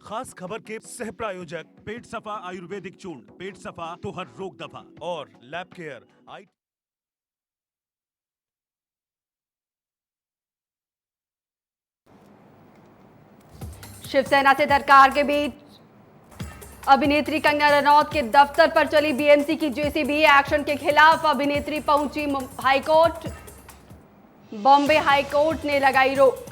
खास खबर के सह प्रायोजक पेट सफा आयुर्वेदिक चूर्ण, पेट सफा तो हर रोग दफा और लैब केयर आई। शिवसेना से सरकार के बीच अभिनेत्री कंगना रनौत के दफ्तर पर चली बीएमसी की जेसीबी। एक्शन के खिलाफ अभिनेत्री पहुंची हाईकोर्ट। बॉम्बे हाईकोर्ट ने लगाई रोक।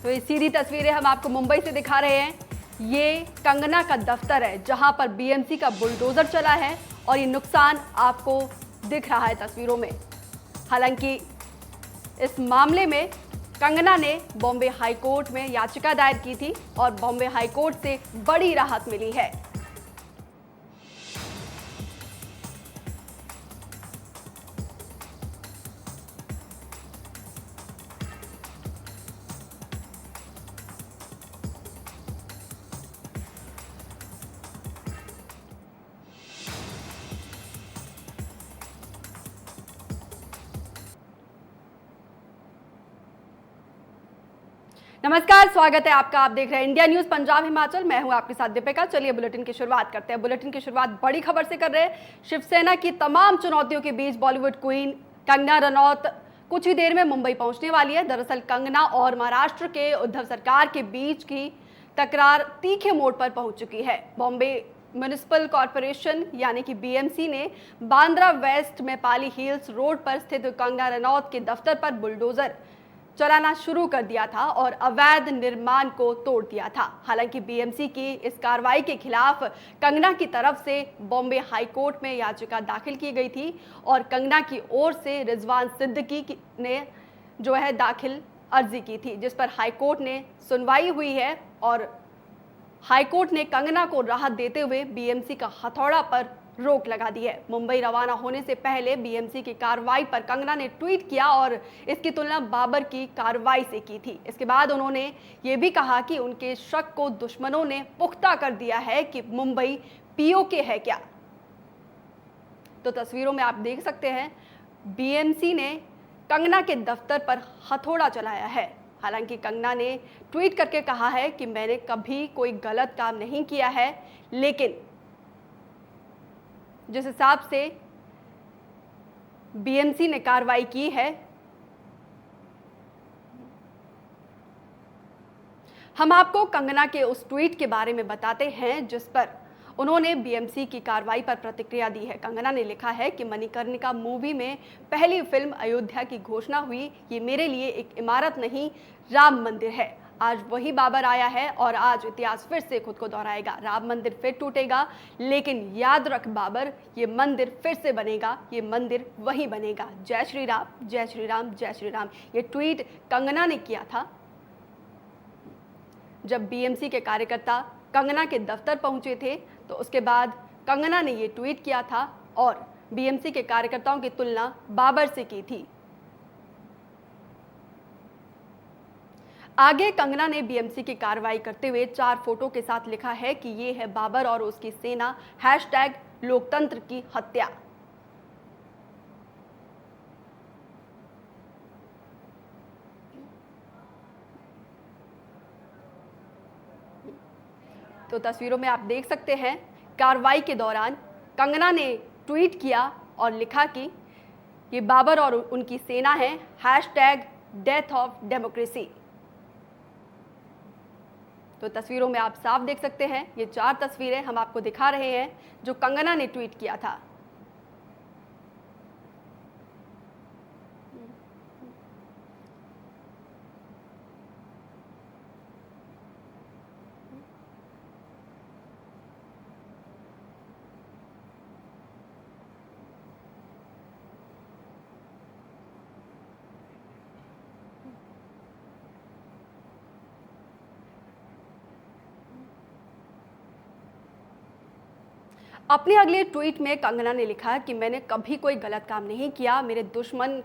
तो ये सीधी तस्वीरें हम आपको मुंबई से दिखा रहे हैं। ये कंगना का दफ्तर है जहां पर बीएमसी का बुलडोजर चला है और ये नुकसान आपको दिख रहा है तस्वीरों में। हालांकि इस मामले में कंगना ने बॉम्बे हाईकोर्ट में याचिका दायर की थी और बॉम्बे हाईकोर्ट से बड़ी राहत मिली है। नमस्कार, स्वागत है आपका। आप देख रहे हैं इंडिया न्यूज पंजाब हिमाचल। मैं हूं आपके साथ दीपिका। चलिए बुलेटिन की शुरुआत करते हैं। बुलेटिन की शुरुआत बड़ी खबर से कर रहे हैं। शिवसेना की तमाम चुनौतियों के बीच बॉलीवुड क्वीन कंगना रनौत कुछ ही देर में मुंबई पहुंचने वाली है। दरअसल कंगना और महाराष्ट्र के उद्धव सरकार के बीच की तकरार तीखे मोड़ पर पहुंच चुकी है। बॉम्बे म्युनिसिपल कॉरपोरेशन यानी कि बीएमसी ने बांद्रा वेस्ट में पाली हिल्स रोड पर स्थित कंगना रनौत के दफ्तर पर बुलडोजर चलाना शुरू कर दिया था और अवैध निर्माण को तोड़ दिया था। हालांकि बीएमसी की इस कार्रवाई के खिलाफ कंगना की तरफ से बॉम्बे हाईकोर्ट में याचिका दाखिल की गई थी और कंगना की ओर से रिजवान सिद्दीकी ने जो है दाखिल अर्जी की थी, जिस पर हाईकोर्ट ने सुनवाई हुई है और हाईकोर्ट ने कंगना को राहत देते हुए बीएमसी का हथौड़ा पर रोक लगा दी है। मुंबई रवाना होने से पहले बीएमसी की कार्रवाई पर कंगना ने ट्वीट किया और इसकी तुलना बाबर की कार्रवाई से की थी। इसके बाद उन्होंने ये भी कहा कि उनके शक को दुश्मनों ने पुख्ता कर दिया है कि मुंबई पीओके है क्या। तो तस्वीरों में आप देख सकते हैं बीएमसी ने कंगना के दफ्तर पर हथौड़ा चलाया है। हालांकि कंगना ने ट्वीट करके कहा है कि मैंने कभी कोई गलत काम नहीं किया है, लेकिन जिस हिसाब से बीएमसी ने कार्रवाई की है, हम आपको कंगना के उस ट्वीट के बारे में बताते हैं जिस पर उन्होंने बीएमसी की कार्रवाई पर प्रतिक्रिया दी है। कंगना ने लिखा है कि मणिकर्णिका मूवी में पहली फिल्म अयोध्या की घोषणा हुई। ये मेरे लिए एक इमारत नहीं, राम मंदिर है। आज वही बाबर आया है और आज इतिहास फिर से खुद को दोहराएगा। राम मंदिर फिर टूटेगा, लेकिन याद रख बाबर, ये मंदिर फिर से बनेगा, ये मंदिर वही बनेगा। जय श्री राम, जय श्री राम, जय श्री राम। ये ट्वीट कंगना ने किया था जब बीएमसी के कार्यकर्ता कंगना के दफ्तर पहुंचे थे। तो उसके बाद कंगना ने ये ट्वीट किया था और बीएमसी के कार्यकर्ताओं की तुलना बाबर से की थी। आगे कंगना ने बीएमसी की कार्रवाई करते हुए 4 फोटो के साथ लिखा है कि ये है बाबर और उसकी सेना, #लोकतंत्र की हत्या। तो तस्वीरों में आप देख सकते हैं कार्रवाई के दौरान कंगना ने ट्वीट किया और लिखा कि ये बाबर और उनकी सेना है, #डेथ ऑफ डेमोक्रेसी। तो तस्वीरों में आप साफ देख सकते हैं, ये 4 तस्वीरें हम आपको दिखा रहे हैं जो कंगना ने ट्वीट किया था। अपने अगले ट्वीट में कंगना ने लिखा कि मैंने कभी कोई गलत काम नहीं किया, मेरे दुश्मन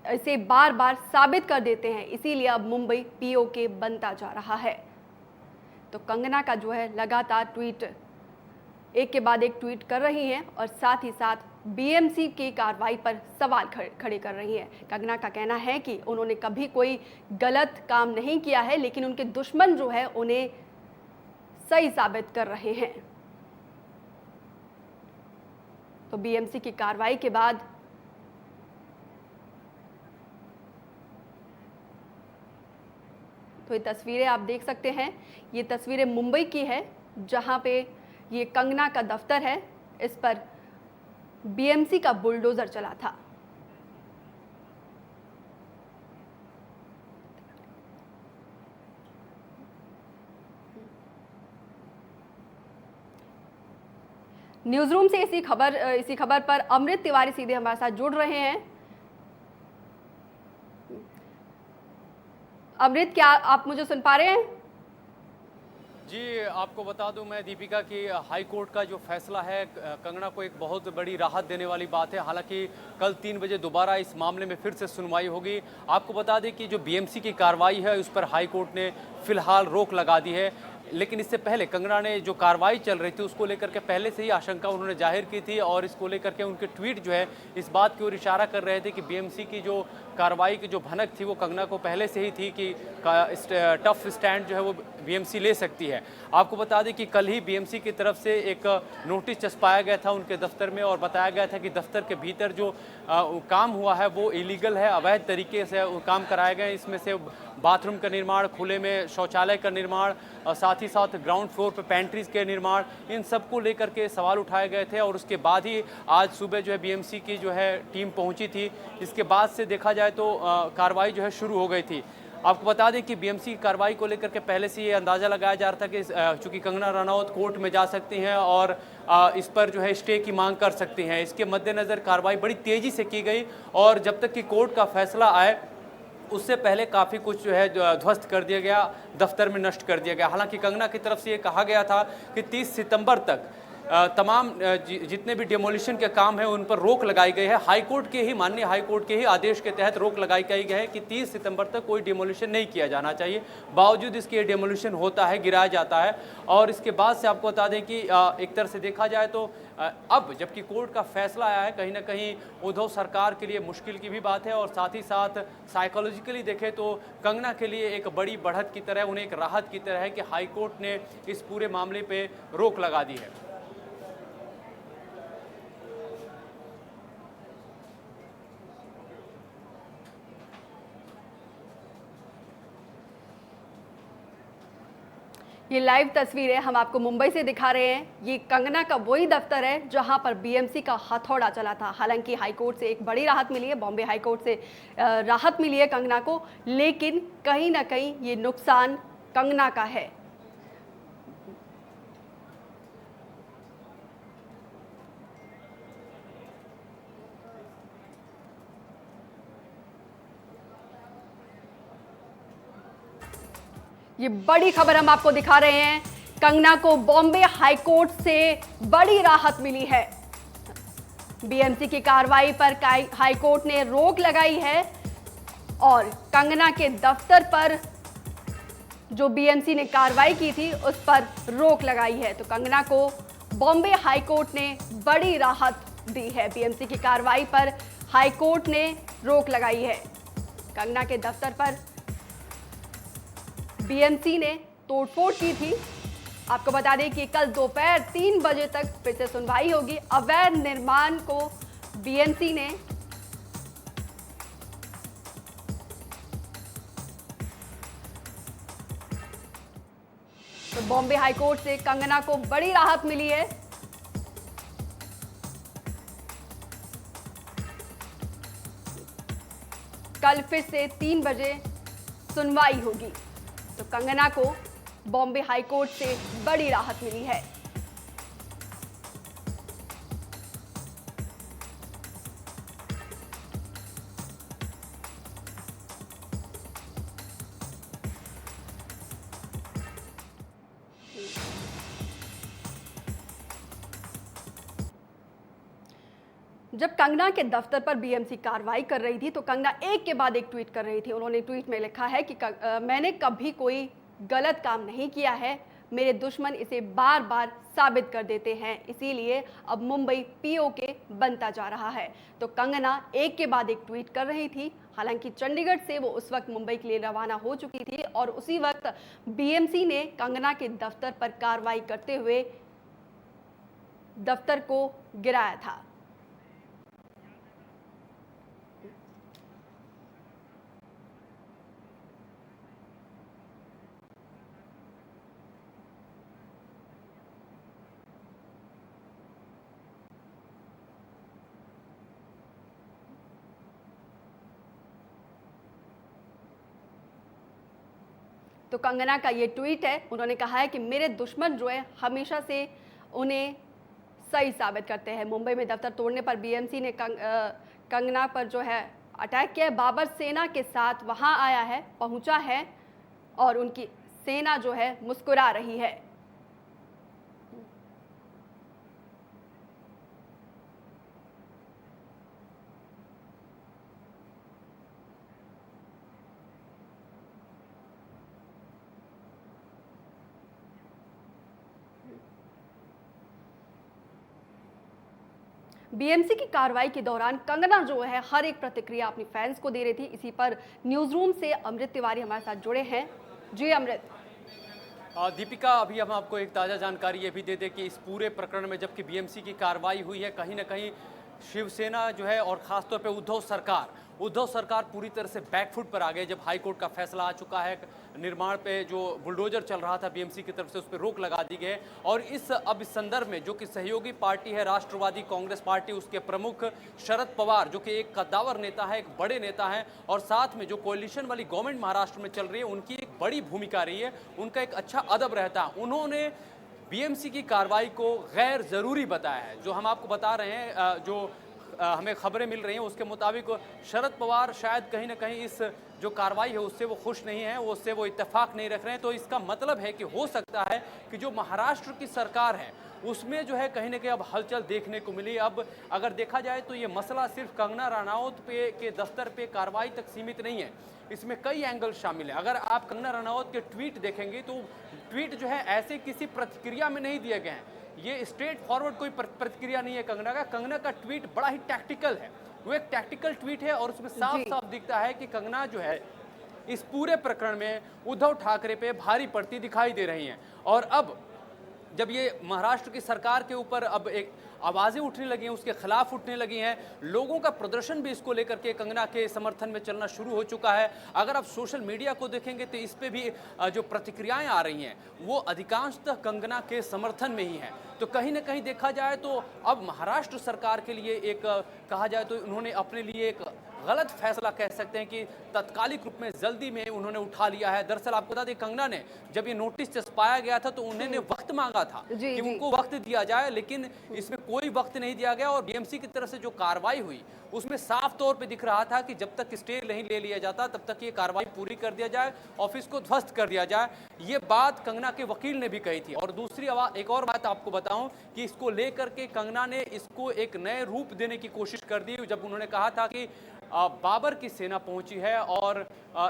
इसे बार बार साबित कर देते हैं, इसीलिए अब मुंबई पीओके बनता जा रहा है। तो कंगना का जो है लगातार ट्वीट एक के बाद एक ट्वीट कर रही हैं और साथ ही साथ बीएमसी की कार्रवाई पर सवाल खड़े कर रही हैं। कंगना का कहना है कि उन्होंने कभी कोई गलत काम नहीं किया है, लेकिन उनके दुश्मन जो है उन्हें सही साबित कर रहे हैं। तो बीएमसी की कार्रवाई के बाद तो ये तस्वीरें आप देख सकते हैं, ये तस्वीरें मुंबई की है जहां पे ये कंगना का दफ्तर है, इस पर बीएमसी का बुलडोजर चला था। न्यूज रूम से इसी खबर पर अमृत तिवारी सीधे हमारे साथ जुड़ रहे हैं। अमृत, क्या आप मुझे सुन पा रहे हैं? जी, आपको बता दूं मैं दीपिका कि हाई कोर्ट का जो फैसला है कंगना को एक बहुत बड़ी राहत देने वाली बात है। हालांकि कल 3 बजे दोबारा इस मामले में फिर से सुनवाई होगी। आपको बता दें कि जो बीएमसी की कार्रवाई है उस पर हाई कोर्ट ने फिलहाल रोक लगा दी है, लेकिन इससे पहले कंगना ने जो कार्रवाई चल रही थी उसको लेकर के पहले से ही आशंका उन्होंने जाहिर की थी और इसको लेकर के उनके ट्वीट जो है इस बात की ओर इशारा कर रहे थे कि बीएमसी की जो कार्रवाई की जो भनक थी वो कंगना को पहले से ही थी कि टफ स्टैंड जो है वो बीएमसी ले सकती है। आपको बता दें कि कल ही बीएमसी की तरफ से एक नोटिस चस्पाया गया था उनके दफ्तर में और बताया गया था कि दफ्तर के भीतर जो काम हुआ है वो इलीगल है, अवैध तरीके से काम कराए गए। इसमें से बाथरूम का निर्माण, खुले में शौचालय का निर्माण और साथ ही साथ ग्राउंड फ्लोर पर पेंट्रीज के निर्माण, इन सबको लेकर के सवाल उठाए गए थे और उसके बाद ही आज सुबह जो है बीएमसी की जो है टीम पहुंची थी। इसके बाद से देखा जाए तो कार्रवाई जो है शुरू हो गई थी। आपको बता दें कि बीएमसी की कार्रवाई को लेकर के पहले से ये अंदाज़ा लगाया जा रहा था कि चूंकि कंगना रनौत कोर्ट में जा सकती हैं और इस पर जो है स्टे की मांग कर सकती हैं। इसके मद्देनज़र कार्रवाई बड़ी तेज़ी से की गई और जब तक कि कोर्ट का फैसला आए उससे पहले काफ़ी कुछ जो है ध्वस्त कर दिया गया, दफ्तर में नष्ट कर दिया गया। हालांकि कंगना की तरफ से ये कहा गया था कि 30 सितंबर तक तमाम जितने भी डिमोलिशन के काम हैं उन पर रोक लगाई गई है। हाईकोर्ट के ही माननीय हाईकोर्ट के ही आदेश के तहत रोक लगाई गई है कि 30 सितंबर तक कोई डिमोलिशन नहीं किया जाना चाहिए। बावजूद इसके ये डिमोलिशन होता है, गिराया जाता है और इसके बाद से आपको बता दें कि एक तरह से देखा जाए तो अब जबकि कोर्ट का फैसला आया है, कहीं ना कहीं उद्धव सरकार के लिए मुश्किल की भी बात है और साथ ही साथ साइकोलॉजिकली देखें तो कंगना के लिए एक बड़ी बढ़त की तरह, उन्हें एक राहत की तरह है कि हाईकोर्ट ने इस पूरे मामले पे रोक लगा दी है। ये लाइव तस्वीरें हम आपको मुंबई से दिखा रहे हैं। ये कंगना का वही दफ्तर है जहां पर बीएमसी का हथौड़ा चला था। हालांकि हाईकोर्ट से एक बड़ी राहत मिली है, बॉम्बे हाईकोर्ट से राहत मिली है कंगना को, लेकिन कहीं ना कहीं ये नुकसान कंगना का है। ये बड़ी खबर हम आपको दिखा रहे हैं, कंगना को बॉम्बे हाईकोर्ट से बड़ी राहत मिली है। बीएमसी की कार्रवाई पर हाईकोर्ट ने रोक लगाई है और कंगना के दफ्तर पर जो बीएमसी ने कार्रवाई की थी उस पर रोक लगाई है। तो कंगना को बॉम्बे हाईकोर्ट ने बड़ी राहत दी है। बीएमसी की कार्रवाई पर हाईकोर्ट ने रोक लगाई है। कंगना के दफ्तर पर बीएमसी ने तोड़फोड़ की थी। आपको बता दें कि कल दोपहर 3 बजे तक फिर से सुनवाई होगी। अवैध निर्माण को बीएमसी ने तो बॉम्बे हाईकोर्ट से कंगना को बड़ी राहत मिली है। कल फिर से 3 बजे सुनवाई होगी। तो कंगना को बॉम्बे हाईकोर्ट से बड़ी राहत मिली है। जब कंगना के दफ्तर पर बीएमसी कार्रवाई कर रही थी तो कंगना एक के बाद एक ट्वीट कर रही थी। उन्होंने ट्वीट में लिखा है कि मैंने कभी कोई गलत काम नहीं किया है, मेरे दुश्मन इसे बार बार साबित कर देते हैं, इसीलिए अब मुंबई पीओके बनता जा रहा है। तो कंगना एक के बाद एक ट्वीट कर रही थी। हालांकि चंडीगढ़ से वो उस वक्त मुंबई के लिए रवाना हो चुकी थी और उसी वक्त बीएमसी ने कंगना के दफ्तर पर कार्रवाई करते हुए दफ्तर को गिराया था। तो कंगना का ये ट्वीट है। उन्होंने कहा है कि मेरे दुश्मन जो है हमेशा से उन्हें सही साबित करते हैं। मुंबई में दफ्तर तोड़ने पर बीएमसी ने कंगना पर जो है अटैक किया। बाबर सेना के साथ वहां आया है, पहुंचा है और उनकी सेना जो है मुस्कुरा रही है। बीएमसी की कार्रवाई के दौरान कंगना जो है हर एक प्रतिक्रिया अपनी फैंस को दे रही थी। इसी पर न्यूज रूम से अमृत तिवारी हमारे साथ जुड़े हैं। जी अमृत। दीपिका, अभी हम आपको एक ताज़ा जानकारी ये भी दे दें कि इस पूरे प्रकरण में जबकि बीएमसी की कार्रवाई हुई है, कहीं ना कहीं शिवसेना जो है और खासतौर पे उद्धव सरकार पूरी तरह से बैकफुट पर आ गए। जब हाईकोर्ट का फैसला आ चुका है, निर्माण पे जो बुलडोजर चल रहा था बीएमसी की तरफ से, उस पर रोक लगा दी गई और इस संदर्भ में जो कि सहयोगी पार्टी है राष्ट्रवादी कांग्रेस पार्टी, उसके प्रमुख शरद पवार जो कि एक कद्दावर नेता है, एक बड़े नेता हैं और साथ में जो कोalition वाली गवर्नमेंट महाराष्ट्र में चल रही है उनकी एक बड़ी भूमिका रही है, उनका एक अच्छा अदब रहता है। उन्होंने बीएमसी की कार्रवाई को गैर जरूरी बताया है। जो हम आपको बता रहे हैं, जो हमें खबरें मिल रही हैं उसके मुताबिक शरद पवार शायद कहीं ना कहीं इस जो कार्रवाई है उससे वो खुश नहीं है, उससे वो इत्तेफाक नहीं रख रहे हैं। तो इसका मतलब है कि हो सकता है कि जो महाराष्ट्र की सरकार है उसमें जो है कहीं ना कहीं अब हलचल देखने को मिली। अब अगर देखा जाए तो ये मसला सिर्फ कंगना रनौत के दफ्तर पे कार्रवाई तक सीमित नहीं है, इसमें कई एंगल शामिल है। अगर आप कंगना रनौत के ट्वीट देखेंगे तो ट्वीट जो है ऐसे किसी प्रतिक्रिया में नहीं दिए गए हैं, ये स्ट्रेट फॉरवर्ड कोई प्रतिक्रिया नहीं है कंगना का ट्वीट बड़ा ही टैक्टिकल है। वो एक टैक्टिकल ट्वीट है और उसमें साफ साफ दिखता है कि कंगना जो है इस पूरे प्रकरण में उद्धव ठाकरे पे भारी पड़ती दिखाई दे रही हैं। और अब जब ये महाराष्ट्र की सरकार के ऊपर अब एक आवाज़ें उठने लगी हैं, उसके खिलाफ उठने लगी हैं, लोगों का प्रदर्शन भी इसको लेकर के कंगना के समर्थन में चलना शुरू हो चुका है। अगर आप सोशल मीडिया को देखेंगे तो इस पे भी जो प्रतिक्रियाएं आ रही हैं वो अधिकांशतः कंगना के समर्थन में ही हैं। तो कहीं ना कहीं देखा जाए तो अब महाराष्ट्र सरकार के लिए एक कहा जाए तो उन्होंने अपने लिए एक गलत फैसला कह सकते हैं कि तत्कालिक रूप में जल्दी में उन्होंने उठा लिया है। दरअसल आपको बता दें कंगना ने जब ये नोटिस चस्पाया गया था तो उन्होंने वक्त मांगा था कि उनको वक्त दिया जाए, लेकिन इसमें कोई वक्त नहीं दिया गया। और बीएमसी की तरफ से जो कार्रवाई हुई उसमें साफ तौर पे दिख रहा था कि जब तक स्टे नहीं ले लिया जाता तब तक ये कार्रवाई पूरी कर दिया जाए, ऑफिस को ध्वस्त कर दिया जाए। ये बात कंगना के वकील ने भी कही थी। और दूसरी एक और बात आपको बताऊं कि इसको लेकर के कंगना ने इसको एक नए रूप देने की कोशिश कर दी जब उन्होंने कहा था कि बाबर की सेना पहुंची है और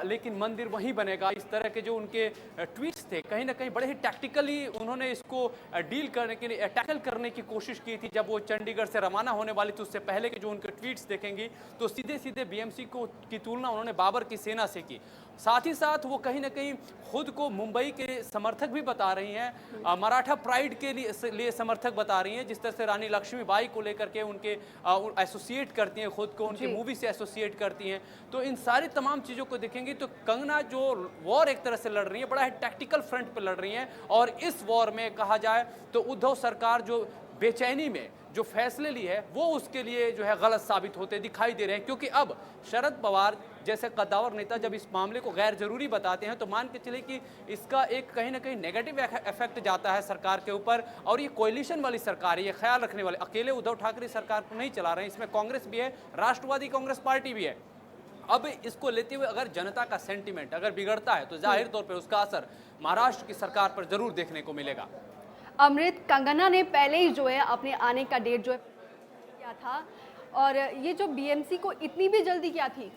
लेकिन मंदिर वहीं बनेगा। इस तरह के जो उनके ट्वीट्स थे कहीं ना कहीं बड़े ही टैक्टिकली उन्होंने इसको डील करने के लिए टैकल करने की कोशिश की थी। जब वो चंडीगढ़ से रवाना होने वाली थी उससे पहले के जो उनके ट्वीट्स देखेंगी तो सीधे सीधे बीएमसी की तुलना उन्होंने बाबर की सेना से की। साथ ही साथ वो कहीं ना कहीं खुद को मुंबई के समर्थक भी बता रही हैं, मराठा प्राइड के लिए समर्थक बता रही हैं। जिस तरह से रानी लक्ष्मीबाई को लेकर के उनके एसोसिएट करती हैं, खुद को उनकी मूवी से एसोसिएट करती हैं। तो इन सारी तमाम चीज़ों को देखेंगे तो कंगना जो वॉर एक तरह से लड़ रही है बड़ा ही टैक्टिकल फ्रंट पर लड़ रही हैं। और इस वॉर में कहा जाए तो उद्धव सरकार जो बेचैनी में जो फैसले लिए है वो उसके लिए जो है गलत साबित होते दिखाई दे रहे हैं। क्योंकि अब शरद पवार जैसे कद्दावर नेता जब इस मामले को गैर जरूरी बताते हैं तो मान के चले कि इसका एक कहीं ना कहीं नेगेटिव इफेक्ट जाता है सरकार के ऊपर। और ये कोएलिशन वाली सरकार है, ये ख्याल रखने वाले अकेले उद्धव ठाकरे सरकार को नहीं चला रहे हैं, इसमें कांग्रेस भी है, राष्ट्रवादी कांग्रेस पार्टी भी है। अब इसको लेते हुए अगर जनता का सेंटिमेंट अगर बिगड़ता है तो जाहिर तौर पर उसका असर महाराष्ट्र की सरकार पर जरूर देखने को मिलेगा। अमृत, कंगना ने पहले ही जो है अपने आने का डेट जो है किया था और ये जो बीएमसी को इतनी भी जल्दी क्या थी?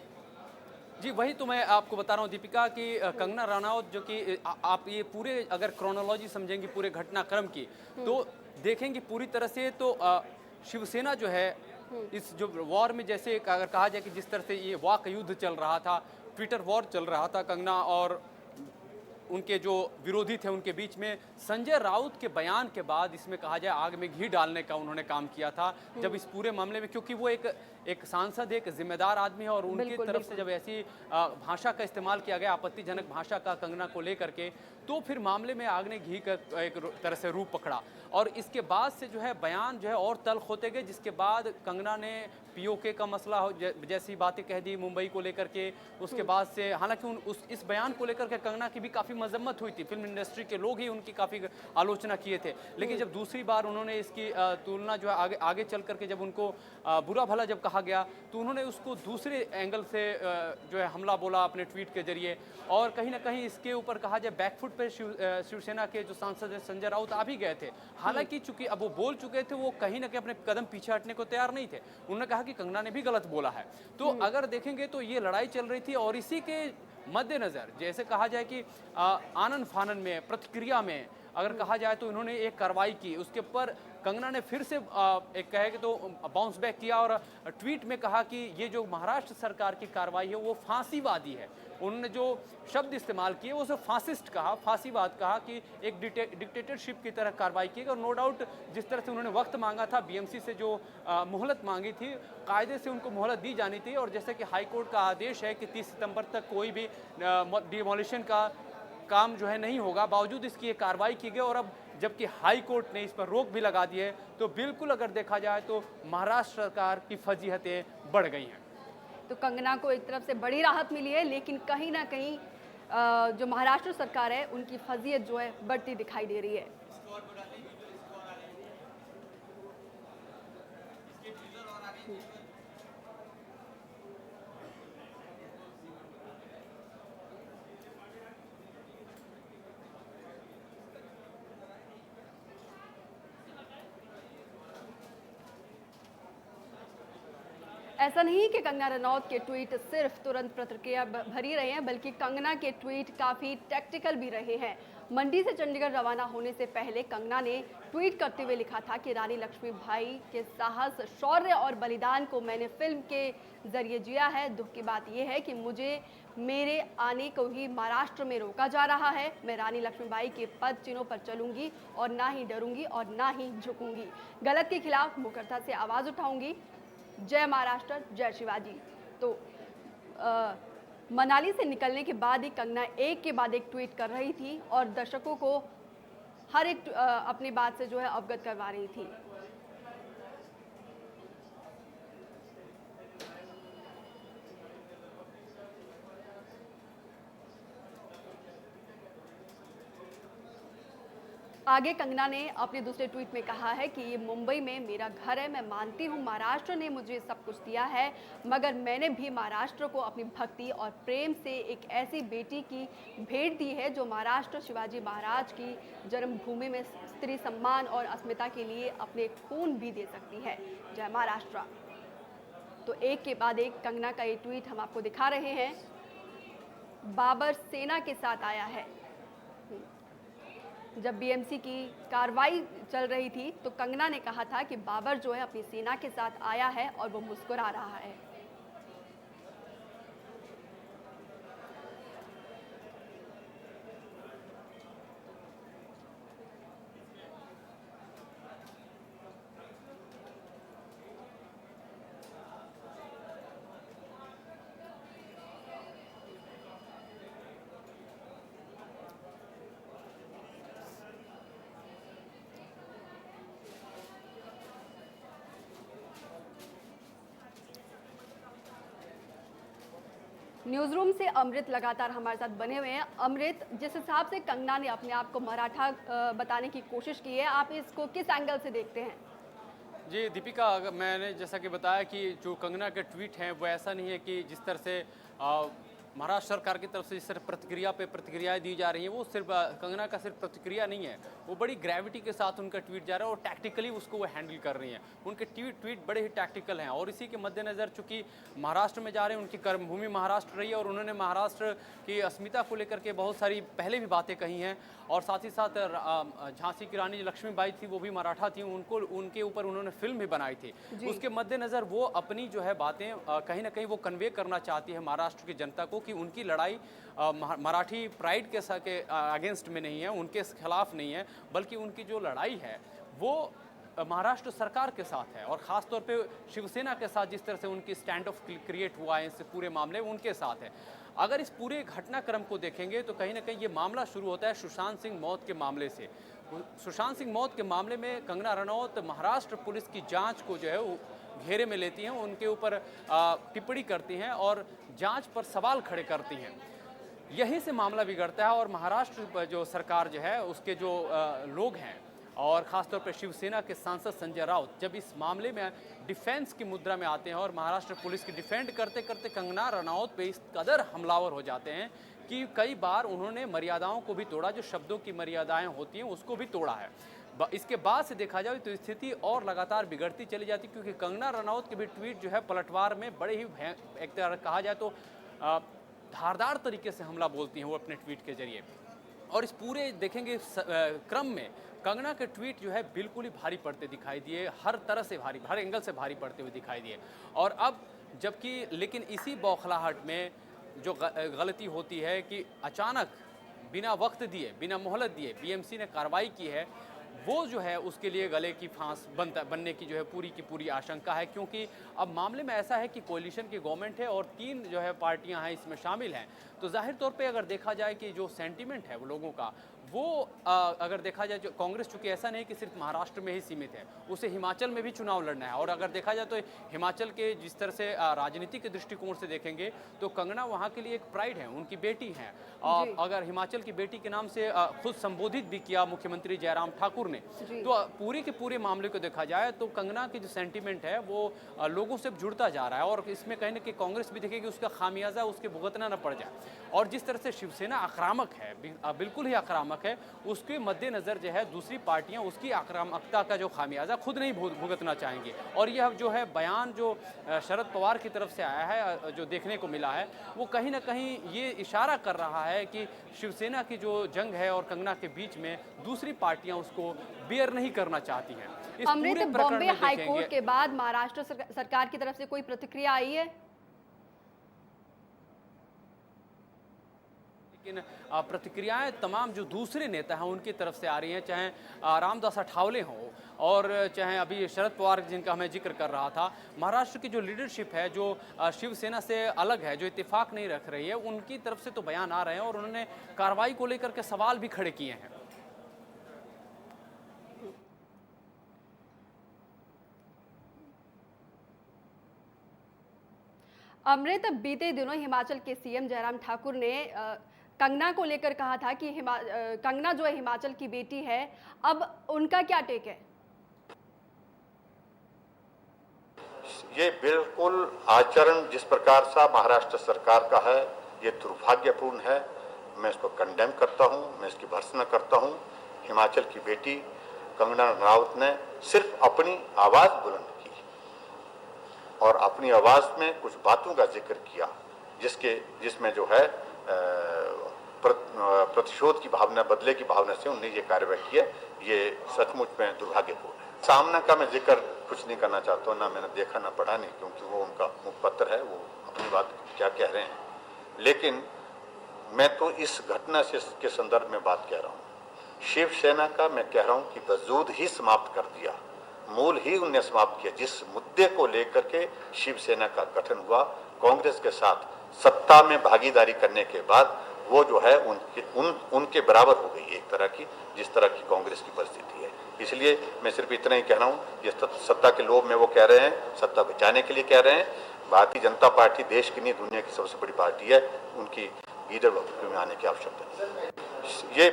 जी वही तो मैं आपको बता रहा हूँ दीपिका कि कंगना रनौत जो कि आप ये पूरे अगर क्रोनोलॉजी समझेंगी पूरे घटनाक्रम की तो देखेंगे पूरी तरह से तो शिवसेना जो है इस जो वॉर में जैसे अगर कहा जाए कि जिस तरह से ये वाक युद्ध चल रहा था, ट्विटर वॉर चल रहा था कंगना और उनके जो विरोधी थे उनके बीच में, संजय राउत के बयान के बाद इसमें कहा जाए आग में घी डालने का उन्होंने काम किया था जब इस पूरे मामले में, क्योंकि वो एक सांसद एक जिम्मेदार आदमी है और उनकी तरफ से जब ऐसी भाषा का इस्तेमाल किया गया, आपत्तिजनक भाषा का कंगना को लेकर के, तो फिर मामले में आग ने घी का एक तरह से रूप पकड़ा और इसके बाद से जो है बयान जो है और तल्ख होते गए, जिसके बाद कंगना ने पीओके का मसला जैसी बातें कह दी मुंबई को लेकर के। उसके बाद से हालांकि इस बयान को लेकर के कंगना की भी काफ़ी मजम्मत हुई थी, फिल्म इंडस्ट्री के लोग ही उनकी काफ़ी आलोचना किए थे, लेकिन जब दूसरी बार उन्होंने इसकी तुलना जो है आगे चल करके जब उनको बुरा भला जब कहा गया तो उन्होंने उसको दूसरे एंगल से जो है हमला बोला अपने ट्वीट के जरिए और कहीं ना कहीं इसके ऊपर कहा जाए बैकफुट पर शिवसेना के जो सांसद संजय राउत आ भी गए थे। हालांकि चूंकि अब वो बोल चुके थे, वो कहीं ना कहीं अपने कदम पीछे हटने को तैयार नहीं थे। उन्होंने कहा कि कंगना ने भी गलत बोला है। तो अगर देखेंगे तो ये लड़ाई चल रही थी और इसी के मद्देनजर जैसे कहा जाए कि आनन फानन में प्रतिक्रिया में अगर कहा जाए तो इन्होंने एक कार्रवाई की, उसके ऊपर कंगना ने फिर से एक कहे कि तो बाउंस बैक किया और ट्वीट में कहा कि ये जो महाराष्ट्र सरकार की कार्रवाई है वो फांसीवादी है। उन्होंने जो शब्द इस्तेमाल किए वो उसे फासिस्ट कहा, फांसीवाद कहा कि एक डिक्टेटरशिप की तरह कार्रवाई की। और नो डाउट जिस तरह से उन्होंने वक्त मांगा था, बीएमसी से जो मोहलत मांगी थी, कायदे से उनको मोहलत दी जानी थी और जैसे कि हाई कोर्ट का आदेश है कि 30 सितंबर तक कोई भी डिमोलिशन का काम जो है नहीं होगा, बावजूद इसकी ये कार्रवाई की गई और अब जबकि हाई कोर्ट ने इस पर रोक भी लगा दी है, तो बिल्कुल अगर देखा जाए तो महाराष्ट्र सरकार की फजीहतें बढ़ गई हैं। तो कंगना को एक तरफ से बड़ी राहत मिली है, लेकिन कहीं ना कहीं जो महाराष्ट्र सरकार है उनकी फजीहत जो है बढ़ती दिखाई दे रही है। ऐसा नहीं कि कंगना रनौत के ट्वीट सिर्फ तुरंत प्रतिक्रिया भरी रहे हैं, बल्कि कंगना के ट्वीट काफ़ी टैक्टिकल भी रहे हैं। मंडी से चंडीगढ़ रवाना होने से पहले कंगना ने ट्वीट करते हुए लिखा था कि रानी लक्ष्मीबाई के साहस, शौर्य और बलिदान को मैंने फिल्म के जरिए जिया है। दुख की बात यह है कि मुझे मेरे आने को ही महाराष्ट्र में रोका जा रहा है। मैं रानी लक्ष्मीबाई के पद चिन्हों पर चलूंगी और ना ही डरूंगी और ना ही झुकूंगी। गलत के खिलाफ मुखरता से आवाज़ उठाऊंगी। जय महाराष्ट्र, जय शिवाजी। तो मनाली से निकलने के बाद ही कंगना एक के बाद एक ट्वीट कर रही थी और दर्शकों को हर एक अपनी बात से जो है अवगत करवा रही थी। आगे कंगना ने अपने दूसरे ट्वीट में कहा है कि ये मुंबई में मेरा घर है। मैं मानती हूँ महाराष्ट्र ने मुझे सब कुछ दिया है, मगर मैंने भी महाराष्ट्र को अपनी भक्ति और प्रेम से एक ऐसी बेटी की भेंट दी है जो महाराष्ट्र शिवाजी महाराज की जन्मभूमि में स्त्री सम्मान और अस्मिता के लिए अपने खून भी दे सकती है। जय महाराष्ट्र। तो एक के बाद एक कंगना का ये ट्वीट हम आपको दिखा रहे हैं। बाबर सेना के साथ आया है। जब बीएमसी की कार्रवाई चल रही थी तो कंगना ने कहा था कि बाबर जो है अपनी सेना के साथ आया है और वो मुस्कुरा रहा है। न्यूज़ रूम से अमृत लगातार हमारे साथ बने हुए हैं। अमृत, जिस हिसाब से कंगना ने अपने आप को मराठा बताने की कोशिश की है, आप इसको किस एंगल से देखते हैं? जी दीपिका, मैंने जैसा कि बताया कि जो कंगना के ट्वीट हैं वो ऐसा नहीं है कि जिस तरह से महाराष्ट्र सरकार की तरफ से जिस तरह प्रतिक्रिया पे प्रतिक्रियाएं दी जा रही हैं, वो सिर्फ कंगना का सिर्फ प्रतिक्रिया नहीं है, वो बड़ी ग्रेविटी के साथ उनका ट्वीट जा रहा है और टैक्टिकली उसको वो हैंडल कर रही हैं। उनके ट्वीट बड़े ही टैक्टिकल हैं और इसी के मद्देनज़र चूंकि महाराष्ट्र में जा रहे हैं, उनकी कर्मभूमि महाराष्ट्र रही है और उन्होंने महाराष्ट्र की अस्मिता को लेकर के बहुत सारी पहले भी बातें कही हैं और साथ ही साथ झांसी की रानी लक्ष्मीबाई थी, वो भी मराठा थी, उनके ऊपर उन्होंने फिल्म भी बनाई थी। उसके मद्देनज़र वो अपनी जो है बातें कहीं ना कहीं वो कन्वे करना चाहती है महाराष्ट्र की जनता को कि उनकी लड़ाई मराठी प्राइड के अगेंस्ट में नहीं है, उनके खिलाफ नहीं है, बल्कि उनकी जो लड़ाई है वो महाराष्ट्र सरकार के साथ है और ख़ास तौर पे शिवसेना के साथ जिस तरह से उनकी स्टैंड ऑफ क्रिएट हुआ है इस पूरे मामले उनके साथ है। अगर इस पूरे घटनाक्रम को देखेंगे तो कहीं ना कहीं ये मामला शुरू होता है सुशांत सिंह मौत के मामले से। सुशांत सिंह मौत के मामले में कंगना रनौत महाराष्ट्र पुलिस की जांच को जो है वो घेरे में लेती हैं, उनके ऊपर टिप्पणी करती हैं और जांच पर सवाल खड़े करती हैं। यहीं से मामला बिगड़ता है और महाराष्ट्र जो सरकार जो है उसके जो लोग हैं और ख़ासतौर पर शिवसेना के सांसद संजय राउत जब इस मामले में डिफेंस की मुद्रा में आते हैं और महाराष्ट्र पुलिस की डिफेंड करते करते कंगना रनौत पे इस कदर हमलावर हो जाते हैं कि कई बार उन्होंने मर्यादाओं को भी तोड़ा, जो शब्दों की मर्यादाएं होती हैं उसको भी तोड़ा है। इसके बाद से देखा जाए तो स्थिति और लगातार बिगड़ती चली जाती, क्योंकि कंगना रनौत के भी ट्वीट जो है पलटवार में बड़े ही एक तरह कहा जाए तो धारदार तरीके से हमला बोलती हैं वो अपने ट्वीट के जरिए। और इस पूरे देखेंगे क्रम में कंगना के ट्वीट जो है बिल्कुल ही भारी पड़ते दिखाई दिए, हर तरह से भारी, हर एंगल से भारी पड़ते हुए दिखाई दिए। और अब जबकि लेकिन इसी बौखलाहट में जो गलती होती है कि अचानक बिना वक्त दिए, बिना मोहलत दिए बीएमसी ने कार्रवाई की है, वो जो है उसके लिए गले की फांस बनने की जो है पूरी की पूरी आशंका है। क्योंकि अब मामले में ऐसा है कि कोalition की गवर्नमेंट है और 3 जो है पार्टियां हैं इसमें शामिल हैं, तो जाहिर तौर पे अगर देखा जाए कि जो सेंटीमेंट है वो लोगों का वो अगर देखा जाए जो कांग्रेस चूंकि ऐसा नहीं कि सिर्फ महाराष्ट्र में ही सीमित है, उसे हिमाचल में भी चुनाव लड़ना है। और अगर देखा जाए तो हिमाचल के जिस तरह से राजनीति के दृष्टिकोण से देखेंगे तो कंगना वहाँ के लिए एक प्राइड है, उनकी बेटी है। अगर हिमाचल की बेटी के नाम से खुद संबोधित भी किया मुख्यमंत्री जयराम ठाकुर ने, तो पूरे के पूरे मामले को देखा जाए तो कंगना की जो सेंटीमेंट है वो लोगों से जुड़ता जा रहा है और इसमें कहीं ना कहीं कांग्रेस भी देखेगी उसका खामियाजा उसके भुगतना न पड़ जाए। और जिस तरह से शिवसेना आक्रामक है, बिल्कुल ही आक्रामक है, उसके मद्देनजर जो है दूसरी पार्टियां उसकी आक्रामकता का जो खामियाजा खुद नहीं भुगतना चाहेंगी। और यह जो है बयान जो शरद पवार की तरफ से आया है, जो देखने को मिला है, वो कहीं ना कहीं ये इशारा कर रहा है कि शिवसेना की जो जंग है और कंगना के बीच में दूसरी पार्टियां उसको बियर नहीं करना चाहती हैं। इस पूरे बॉम्बे हाई कोर्ट के बाद महाराष्ट्र सरकार की तरफ से कोई प्रतिक्रिया आई है? लेकिन प्रतिक्रियाएं तमाम जो दूसरे नेता हैं उनकी तरफ से आ रही हैं, चाहे रामदास अठावले हों और चाहे अभी शरद पवार जिनका मैं जिक्र कर रहा था। महाराष्ट्र की जो लीडरशिप है जो शिवसेना से अलग है, जो इत्तेफाक नहीं रख रही है, उनकी तरफ से तो बयान आ रहे हैं और उन्होंने कार्रवाई को लेकर के सवाल भी खड़े किए हैं। अमृत, बीते दिनों हिमाचल के सीएम जयराम ठाकुर ने कंगना को लेकर कहा था कि कंगना जो है हिमाचल की बेटी है, अब उनका क्या टेक है? ये बिल्कुल आचरण जिस प्रकार सा महाराष्ट्र सरकार का है ये दुर्भाग्यपूर्ण है। मैं इसको कंडेम करता हूँ, मैं इसकी भर्त्सना करता हूँ। हिमाचल की बेटी कंगना रनौत ने सिर्फ अपनी आवाज़ बुलंद की और अपनी आवाज़ में कुछ बातों का जिक्र किया जिसमें जो है प्रतिशोध की भावना, बदले की भावना से उन्होंने ये कार्रवाई की है। ये सचमुच में दुर्भाग्यपूर्ण है। सामना का मैं जिक्र कुछ नहीं करना चाहता हूँ, ना मैंने देखा ना पढ़ा नहीं, क्योंकि वो उनका मुखपत्र है, वो अपनी बात क्या कह रहे हैं। लेकिन मैं तो इस घटना के संदर्भ में बात कह रहा हूँ। शिवसेना का मैं कह रहा हूँ कि वजूद ही समाप्त कर दिया, मूल ही उनने समाप्त किया। जिस मुद्दे को लेकर के शिवसेना का गठन हुआ कांग्रेस के साथ सत्ता में भागीदारी करने के बाद, वो जो है उनके बराबर हो गई एक तरह की, जिस तरह की कांग्रेस की परिस्थिति है। इसलिए मैं सिर्फ इतना ही कहना हूँ, ये सत्ता के लोभ में वो कह रहे हैं, सत्ता बचाने के लिए कह रहे हैं। भारतीय जनता पार्टी देश की नहीं दुनिया की सबसे बड़ी पार्टी है, उनकी लीडर में आने की आवश्यकता है। ये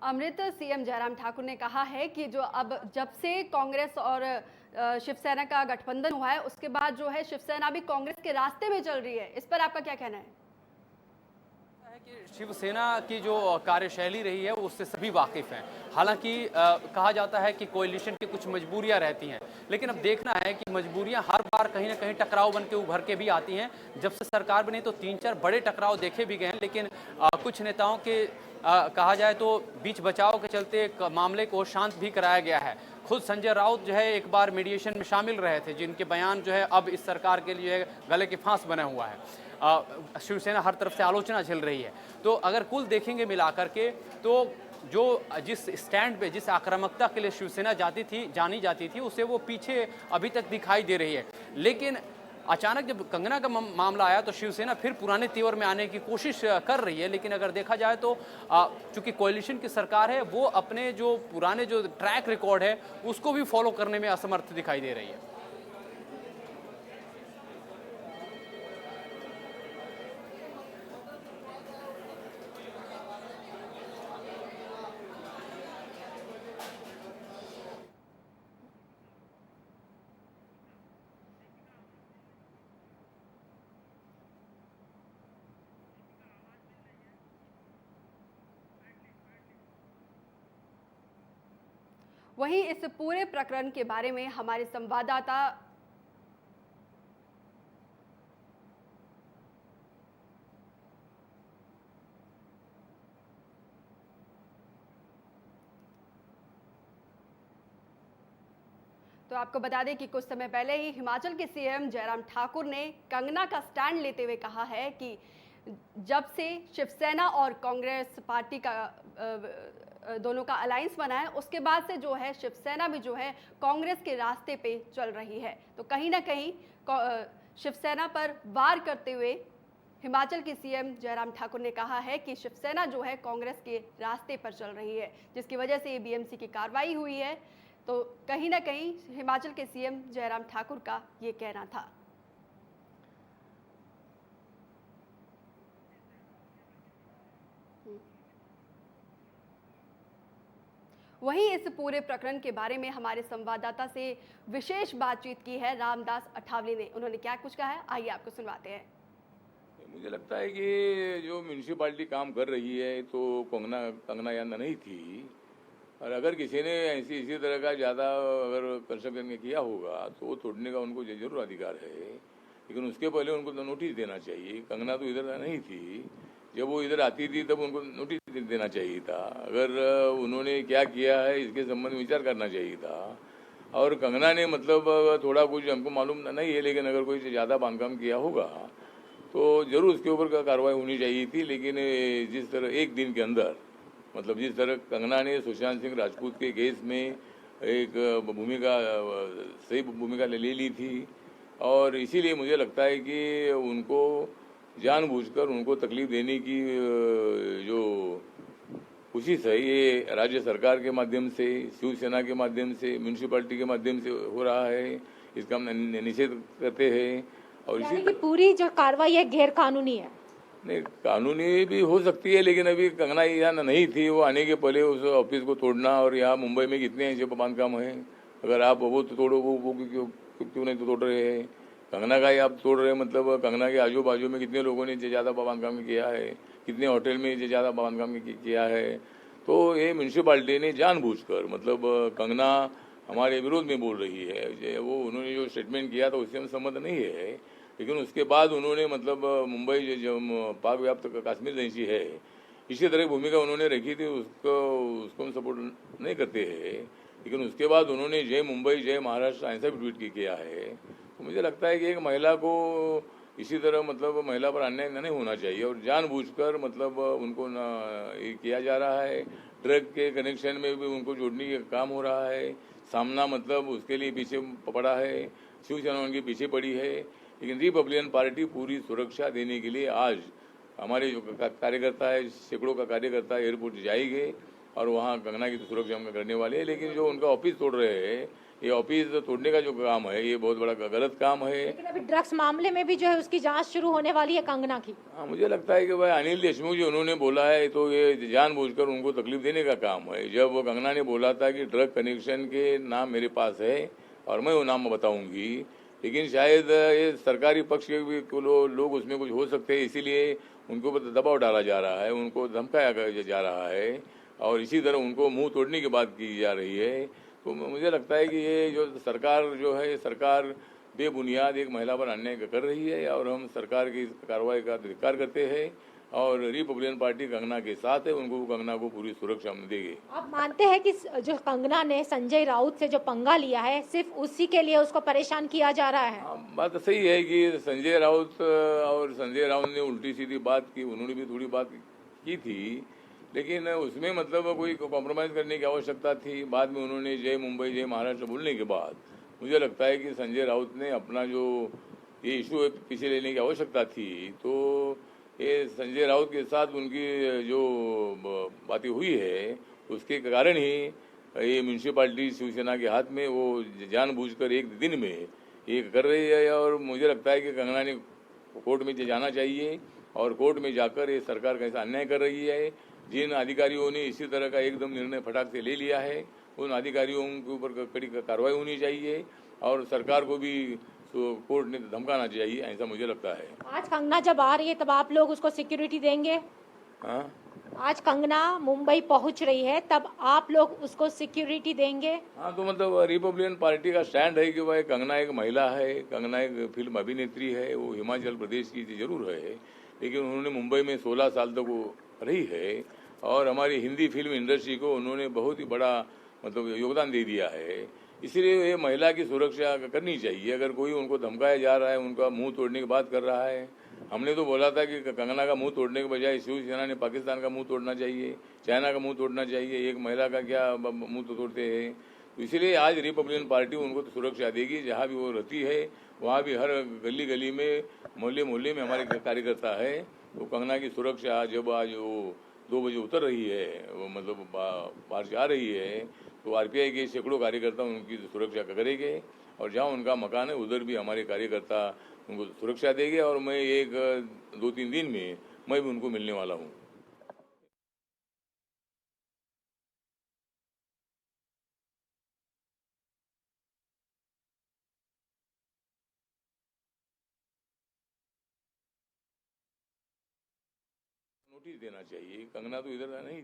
अमृत, सीएम जयराम ठाकुर ने कहा है कि जो अब जब से कांग्रेस और शिवसेना का गठबंधन हुआ है उसके बाद जो है शिवसेना भी कांग्रेस के रास्ते में चल रही है, इस पर आपका क्या कहना है? कि शिवसेना की जो कार्यशैली रही है उससे सभी वाकिफ हैं। हालांकि कहा जाता है कि कोalition की कुछ मजबूरियां रहती हैं, लेकिन अब देखना है कि मजबूरियां हर बार कहीं ना कहीं टकराव बन के उभर के भी आती हैं। जब से सरकार बनी तो 3-4 बड़े टकराव देखे भी गए हैं, लेकिन कुछ नेताओं के कहा जाए तो बीच बचाव के चलते मामले को शांत भी कराया गया है। खुद संजय राउत जो है एक बार मीडिएशन में शामिल रहे थे, जिनके बयान जो है अब इस सरकार के लिए गले के फांस बना हुआ है। शिवसेना हर तरफ से आलोचना झेल रही है। तो अगर कुल देखेंगे मिलाकर के तो जो जिस स्टैंड पे जिस आक्रामकता के लिए शिवसेना जानी जाती थी उससे वो पीछे अभी तक दिखाई दे रही है। लेकिन अचानक जब कंगना का मामला आया तो शिवसेना फिर पुराने तेवर में आने की कोशिश कर रही है। लेकिन अगर देखा जाए तो चूंकि कोalition की सरकार है वो अपने जो पुराने जो ट्रैक रिकॉर्ड है उसको भी फॉलो करने में असमर्थ दिखाई दे रही है। वहीं इस पूरे प्रकरण के बारे में हमारे संवाददाता तो आपको बता दें कि कुछ समय पहले ही हिमाचल के सीएम जयराम ठाकुर ने कंगना का स्टैंड लेते हुए कहा है कि जब से शिवसेना और कांग्रेस पार्टी का दोनों का अलायंस बना है उसके बाद से जो है शिवसेना भी जो है कांग्रेस के रास्ते पे चल रही है। तो कहीं ना कहीं शिवसेना पर वार करते हुए हिमाचल के सीएम जयराम ठाकुर ने कहा है कि शिवसेना जो है कांग्रेस के रास्ते पर चल रही है, जिसकी वजह से ये बीएमसी की कार्रवाई हुई है। तो कहीं ना कहीं हिमाचल के सीएम जयराम ठाकुर का ये कहना था। वहीं इस पूरे प्रकरण के बारे में हमारे संवाददाता से विशेष बातचीत की है रामदास अठावले ने। उन्होंने क्या कुछ कहा है, आइए आपको सुनवाते हैं। मुझे लगता है कि जो म्यूनिसिपालिटी काम कर रही है तो कंगना यहाँ नहीं थी, और अगर किसी ने इसी तरह का ज़्यादा अगर कंस्ट्रक्शन किया होगा तो वो तोड़ने का उनको जरूर अधिकार है, लेकिन उसके पहले उनको तो नोटिस देना चाहिए। कंगना तो इधर नहीं थी, जब वो इधर आती थी तब उनको नोटिस देना चाहिए था। अगर उन्होंने क्या किया है इसके संबंध में विचार करना चाहिए था। और कंगना ने मतलब थोड़ा कुछ हमको मालूम नहीं है, लेकिन अगर कोई ज़्यादा बांधकाम किया होगा तो जरूर उसके ऊपर कार्रवाई होनी चाहिए थी। लेकिन जिस तरह एक दिन के अंदर मतलब जिस तरह कंगना ने सुशांत सिंह राजपूत के केस में एक सही भूमिका ले ली थी, और इसीलिए मुझे लगता है कि उनको जानबूझकर उनको तकलीफ देने की जो कोशिश है ये राज्य सरकार के माध्यम से, शिवसेना के माध्यम से, म्यूनिसिपैलिटी के माध्यम से हो रहा है। इसका हम निषेध करते हैं। और इसी की पूरी जो कार्रवाई है गैर कानूनी है। नहीं, कानूनी भी हो सकती है, लेकिन अभी कंगना यहाँ नहीं थी। वो आने के पहले उस ऑफिस को तोड़ना, और यहाँ मुंबई में कितने ऐसे बांधकाम है, अगर आप वो तो तोड़ो, वो क्यों नहीं तो तोड़ रहे हैं। कंगना का ही आप तोड़ रहे हैं, मतलब कंगना के आजू बाजू में कितने लोगों ने ज़्यादा बांधकाम किया है, कितने होटल में ज़्यादा बांधकाम किया है। तो ये म्यूनिसिपालिटी ने जानबूझकर मतलब कंगना हमारे विरोध में बोल रही है। वो उन्होंने जो स्टेटमेंट किया था उससे हम सहमत नहीं है, लेकिन उसके बाद उन्होंने मतलब मुंबई जो पाक व्याप्त कश्मीर जैसी है इसी तरह भूमिका उन्होंने रखी थी, उसको हम सपोर्ट नहीं करते हैं। लेकिन उसके बाद उन्होंने जय मुंबई जय महाराष्ट्र ऐसा भी ट्वीट किया है। तो मुझे लगता है कि एक महिला को इसी तरह मतलब महिला पर अन्याय नहीं होना चाहिए, और जानबूझकर मतलब उनको ये किया जा रहा है। ड्रग के कनेक्शन में भी उनको जोड़ने का काम हो रहा है। सामना मतलब उसके लिए पीछे पड़ा है, शिवसेना उनके पीछे पड़ी है। लेकिन रिपब्लिकन पार्टी पूरी सुरक्षा देने के लिए आज हमारे जो कार्यकर्ता है, सैकड़ों का कार्यकर्ता एयरपोर्ट जाएंगे और वहाँ कंगना की सुरक्षा हम करने वाले हैं। लेकिन जो उनका ऑफिस तोड़ रहे हैं ये ऑफिस तोड़ने का जो काम है ये बहुत बड़ा गलत काम है। लेकिन अभी ड्रग्स मामले में भी जो है उसकी जांच शुरू होने वाली है कंगना की। हाँ, मुझे लगता है कि भाई अनिल देशमुख जो उन्होंने बोला है तो ये जानबूझकर उनको तकलीफ देने का काम है। जब वो कंगना ने बोला था कि ड्रग कनेक्शन के नाम मेरे पास है और मैं वो नाम बताऊंगी, लेकिन शायद ये सरकारी पक्ष के भी लोग उसमें कुछ हो सकते हैं, इसीलिए उनको ऊपर दबाव डाला जा रहा है, उनको धमकाया जा रहा है और इसी तरह उनको मुंह तोड़ने की बात की जा रही है। तो मुझे लगता है कि ये जो सरकार जो है, सरकार बेबुनियाद एक महिला पर अन्याय कर रही है और हम सरकार की कार्रवाई का धिक्कार करते हैं और रिपब्लिकन पार्टी कंगना के साथ है, उनको कंगना को पूरी सुरक्षा हम देंगे। आप मानते हैं कि जो कंगना ने संजय राउत से जो पंगा लिया है सिर्फ उसी के लिए उसको परेशान किया जा रहा है? बात सही है कि संजय राउत ने उल्टी सीधी बात की, उन्होंने भी थोड़ी बात की थी, लेकिन उसमें मतलब कोई कॉम्प्रोमाइज़ करने की आवश्यकता थी। बाद में उन्होंने जय मुंबई जय महाराष्ट्र बोलने के बाद मुझे लगता है कि संजय राउत ने अपना जो ये इशू है पीछे लेने की आवश्यकता थी। तो ये संजय राउत के साथ उनकी जो बातें हुई है उसके कारण ही ये म्यूनसिपालिटी शिवसेना के हाथ में वो जानबूझकर एक दिन में ये कर रही है और मुझे लगता है कि कंगना ने कोर्ट में जाना चाहिए और कोर्ट में जाकर ये सरकार कैसा अन्याय कर रही है। जिन अधिकारियों ने इसी तरह का एकदम निर्णय फटाक से ले लिया है उन अधिकारियों के ऊपर कड़ी कार्रवाई होनी चाहिए और सरकार को भी कोर्ट ने धमकाना चाहिए, ऐसा मुझे लगता है। आज कंगना जब आ रही है तब आप लोग उसको सिक्योरिटी देंगे? हाँ, आज कंगना मुंबई पहुंच रही है तब आप लोग उसको सिक्योरिटी देंगे? हाँ, तो मतलब रिपब्लिकन पार्टी का स्टैंड है कि भाई कंगना एक महिला है, कंगना एक फिल्म अभिनेत्री है, वो हिमाचल प्रदेश की जरूर है, लेकिन उन्होंने मुंबई में 16 साल तक वो रही है और हमारी हिंदी फिल्म इंडस्ट्री को उन्होंने बहुत ही बड़ा मतलब योगदान दे दिया है। इसलिए ये महिला की सुरक्षा करनी चाहिए। अगर कोई उनको धमकाया जा रहा है, उनका मुंह तोड़ने की बात कर रहा है, हमने तो बोला था कि कंगना का मुंह तोड़ने के बजाय शिवसेना ने पाकिस्तान का मुंह तोड़ना चाहिए, चाइना का मुंह तोड़ना चाहिए, एक महिला का क्या मुंह तो तोड़ते हैं। तो इसलिए आज रिपब्लिकन पार्टी उनको तो सुरक्षा देगी, जहाँ भी वो रहती है वहाँ भी हर गली गली में मोहल्ले मोहल्ले में हमारे कार्यकर्ता है। तो कंगना की सुरक्षा जब आज वो 2 बजे उतर रही है, वो मतलब बाहर से आ रही है, तो आरपीआई के सैकड़ों कार्यकर्ता उनकी सुरक्षा करेंगे और जहाँ उनका मकान है उधर भी हमारे कार्यकर्ता उनको सुरक्षा देंगे और मैं 1-2-3 दिन में मैं भी उनको मिलने वाला हूँ। नोटिस देना चाहिए, कंगना तो इधर नहीं।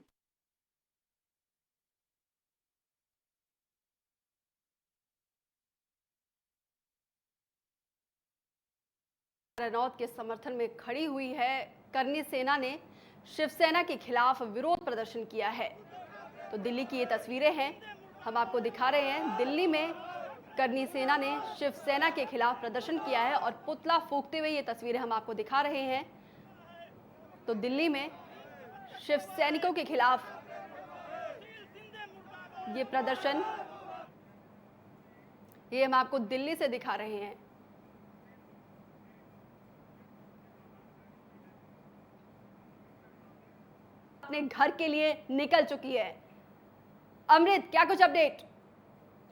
रनौत के समर्थन में खड़ी हुई है। करनी सेना ने शिवसेना के खिलाफ विरोध प्रदर्शन किया है। तो दिल्ली की ये तस्वीरें हैं, हम आपको दिखा रहे हैं। दिल्ली में करनी सेना ने शिवसेना के खिलाफ प्रदर्शन किया है और पुतला फूंकते हुए ये तस्वीरें हम आपको दिखा रहे हैं। तो दिल्ली में शिव सैनिकों के खिलाफ ये प्रदर्शन, ये हम आपको दिल्ली से दिखा रहे हैं। अपने घर के लिए निकल चुकी है। अमृत, क्या कुछ अपडेट?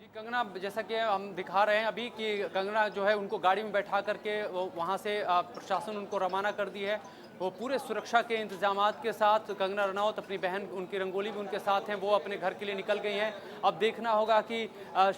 जी कंगना, जैसा कि हम दिखा रहे हैं अभी कि कंगना जो है उनको गाड़ी में बैठा करके वहाँ से प्रशासन उनको रवाना कर दी है। वो पूरे सुरक्षा के इंतजामात के साथ कंगना रनौत, अपनी बहन, उनकी रंगोली भी उनके साथ हैं, वो अपने घर के लिए निकल गई हैं। अब देखना होगा कि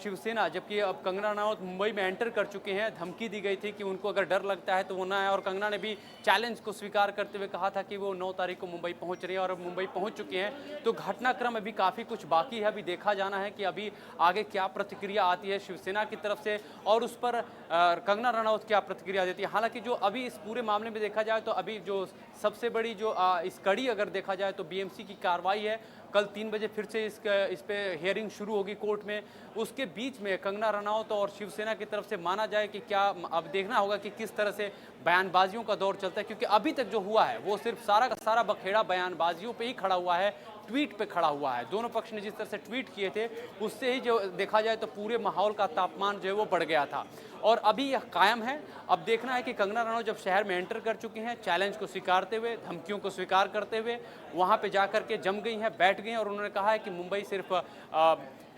शिवसेना, जबकि अब कंगना रनौत मुंबई में एंटर कर चुके हैं, धमकी दी गई थी कि उनको अगर डर लगता है तो वो ना आए और कंगना ने भी चैलेंज को स्वीकार करते हुए कहा था कि वो 9 तारीख को मुंबई पहुंच रही है और अब मुंबई पहुंच चुके हैं। तो घटनाक्रम अभी काफ़ी कुछ बाकी है, अभी देखा जाना है कि अभी आगे क्या प्रतिक्रिया आती है शिवसेना की तरफ से और उस पर कंगना रनौत क्या प्रतिक्रिया देती है। हालांकि जो अभी इस पूरे मामले में देखा जाए तो अभी जो सबसे बड़ी जो इस कड़ी अगर देखा जाए तो बीएमसी की कार्रवाई है। कल 3 बजे फिर से इस पे हियरिंग शुरू होगी कोर्ट में। उसके बीच में कंगना रनौत और शिवसेना की तरफ से माना जाए कि क्या, अब देखना होगा कि किस तरह से बयानबाजियों का दौर चलता है, क्योंकि अभी तक जो हुआ है वो सिर्फ सारा का सारा बखेड़ा बयानबाजियों पे ही खड़ा हुआ है, ट्वीट पे खड़ा हुआ है। दोनों पक्ष ने जिस तरह से ट्वीट किए थे उससे ही जो देखा जाए तो पूरे माहौल का तापमान जो है वो बढ़ गया था और अभी यह कायम है। अब देखना है कि कंगना रनौत जब शहर में एंटर कर चुकी हैं, चैलेंज को स्वीकारते हुए, धमकियों को स्वीकार करते हुए वहाँ पे जाकर के जम गई हैं, बैठ गई हैं और उन्होंने कहा है कि मुंबई सिर्फ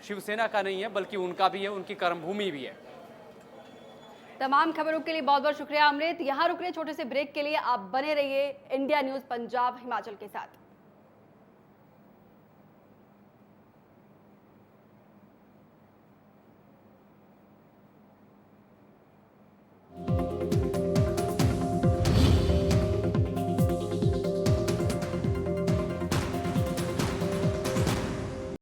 शिवसेना का नहीं है बल्कि उनका भी है, उनकी कर्मभूमि भी है। तमाम खबरों के लिए बहुत बहुत शुक्रिया अमृत। यहाँ रुक रहे छोटे से ब्रेक के लिए, आप बने रहिए इंडिया न्यूज पंजाब हिमाचल के साथ।